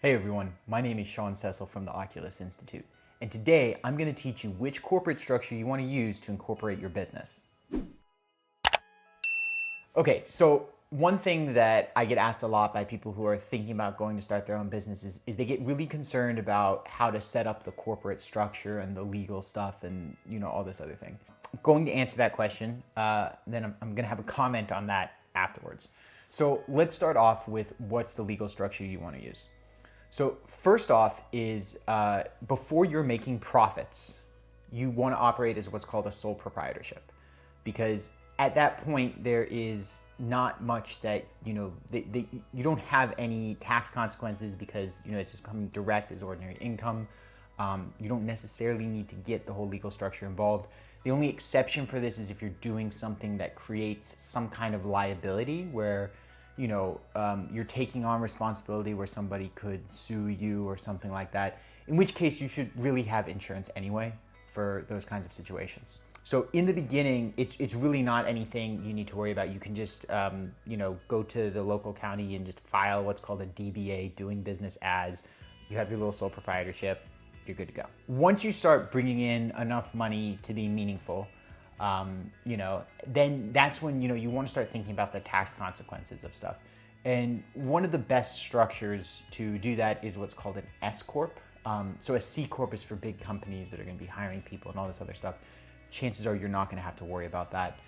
Hey everyone, my name is Sean Cecil from the Oculus Institute, and today I'm going to teach you which corporate structure you want to use to incorporate your business. Okay, so one thing that I get asked a lot by people who are thinking about going to start their own businesses is they get really concerned about how to set up the corporate structure and the legal stuff and all this other thing. I'm going to answer that question, then I'm going to have a comment on that afterwards. So let's start off with what's the legal structure you want to use. So first off is before you're making profits, you want to operate as what's called a sole proprietorship, because at that point there is not much that you don't have any tax consequences because it's just coming direct as ordinary income. You don't necessarily need to get the whole legal structure involved. The only exception for this is if you're doing something that creates some kind of liability where you're taking on responsibility where somebody could sue you or something like that, in which case you should really have insurance anyway for those kinds of situations. So in the beginning, it's really not anything you need to worry about. You can just, go to the local county and just file what's called a DBA, doing business as. You have your little sole proprietorship, you're good to go. Once you start bringing in enough money to be meaningful, then that's when, you want to start thinking about the tax consequences of stuff. And one of the best structures to do that is what's called an SCorp. So a C-Corp is for big companies that are going to be hiring people and all this other stuff. Chances are you're not going to have to worry about that.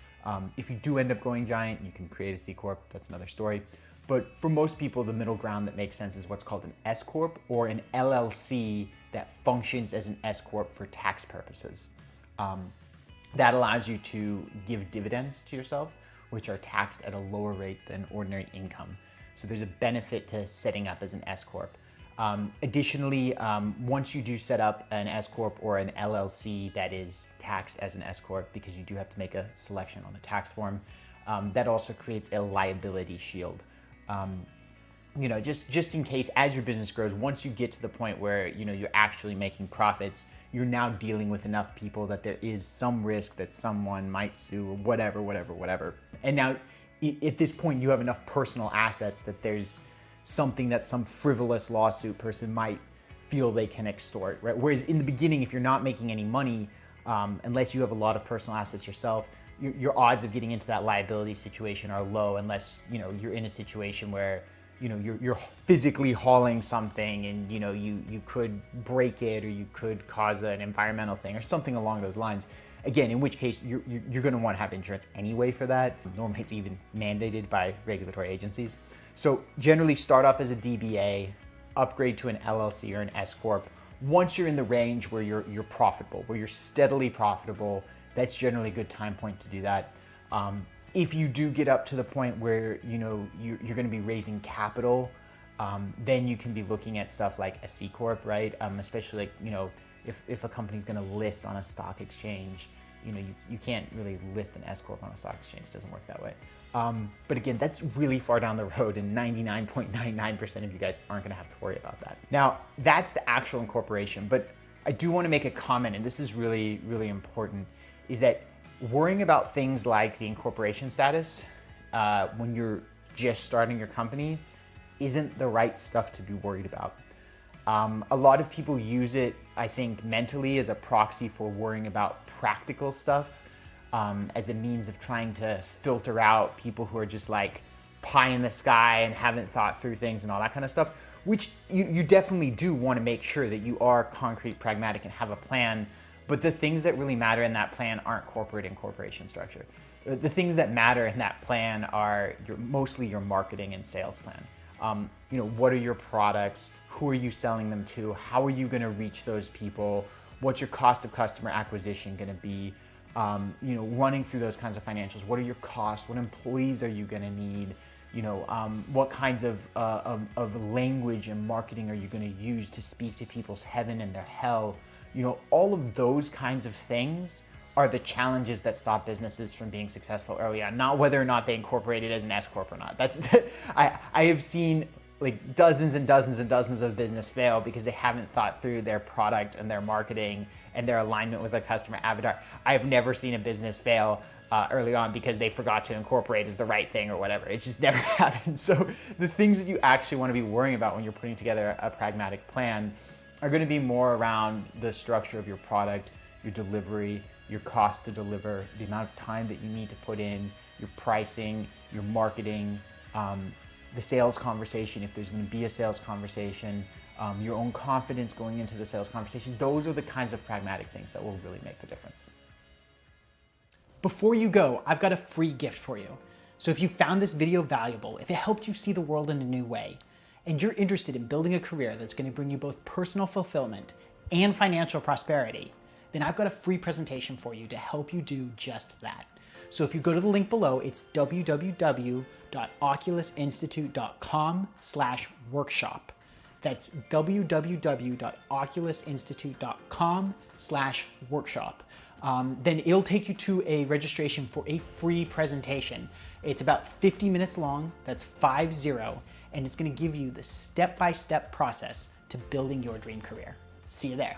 If you do end up going giant, you can create a C-Corp. That's another story. But for most people, the middle ground that makes sense is what's called an S-Corp or an LLC that functions as an S-Corp for tax purposes. That allows you to give dividends to yourself, which are taxed at a lower rate than ordinary income. So there's a benefit to setting up as an S-Corp. Additionally, once you do set up an S-Corp or an LLC that is taxed as an S-Corp, because you do have to make a selection on the tax form, that also creates a liability shield. Just in case as your business grows, once you get to the point where you're actually making profits, you're now dealing with enough people that there is some risk that someone might sue or whatever. And now at this point you have enough personal assets that there's something that some frivolous lawsuit person might feel they can extort, right? Whereas in the beginning, if you're not making any money, unless you have a lot of personal assets yourself, your odds of getting into that liability situation are low unless you're in a situation where you're physically hauling something and you could break it or you could cause an environmental thing or something along those lines. Again, in which case you're going to want to have insurance anyway for that. Normally it's even mandated by regulatory agencies. So generally start off as a DBA, upgrade to an LLC or an S-Corp. Once you're in the range where you're profitable, where you're steadily profitable, that's generally a good time point to do that. If you do get up to the point where you're going to be raising capital, then you can be looking at stuff like a C Corp, right? Especially if a company's going to list on a stock exchange, you can't really list an S Corp on a stock exchange. It doesn't work that way. But again, that's really far down the road, and 99.99% of you guys aren't going to have to worry about that. Now, that's the actual incorporation, but I do want to make a comment, and this is really, really important, is that worrying about things like the incorporation status when you're just starting your company isn't the right stuff to be worried about. A lot of people use it, I think, mentally as a proxy for worrying about practical stuff, as a means of trying to filter out people who are just like pie in the sky and haven't thought through things and all that kind of stuff, which you definitely do want to make sure that you are concrete, pragmatic, and have a plan. But the things that really matter in that plan aren't corporate incorporation structure. The things that matter in that plan are mostly your marketing and sales plan. What are your products? Who are you selling them to? How are you going to reach those people? What's your cost of customer acquisition going to be? Running through those kinds of financials. What are your costs? What employees are you going to need? What kinds of language and marketing are you going to use to speak to people's heaven and their hell? All of those kinds of things are the challenges that stop businesses from being successful early on, not whether or not they incorporate it as an S-Corp or not. I have seen like dozens and dozens and dozens of business fail because they haven't thought through their product and their marketing and their alignment with a customer avatar. I've never seen a business fail early on because they forgot to incorporate as the right thing or whatever. It just never happened. So the things that you actually want to be worrying about when you're putting together a pragmatic plan are going to be more around the structure of your product, your delivery, your cost to deliver, the amount of time that you need to put in, your pricing, your marketing, the sales conversation, if there's going to be a sales conversation, your own confidence going into the sales conversation. Those are the kinds of pragmatic things that will really make the difference. Before you go, I've got a free gift for you. So if you found this video valuable, if it helped you see the world in a new way, and you're interested in building a career that's going to bring you both personal fulfillment and financial prosperity, then I've got a free presentation for you to help you do just that. So if you go to the link below, it's www.oculusinstitute.com/workshop. That's www.oculusinstitute.com/workshop. Then it'll take you to a registration for a free presentation. It's about 50 minutes long, that's 50, and it's gonna give you the step-by-step process to building your dream career. See you there.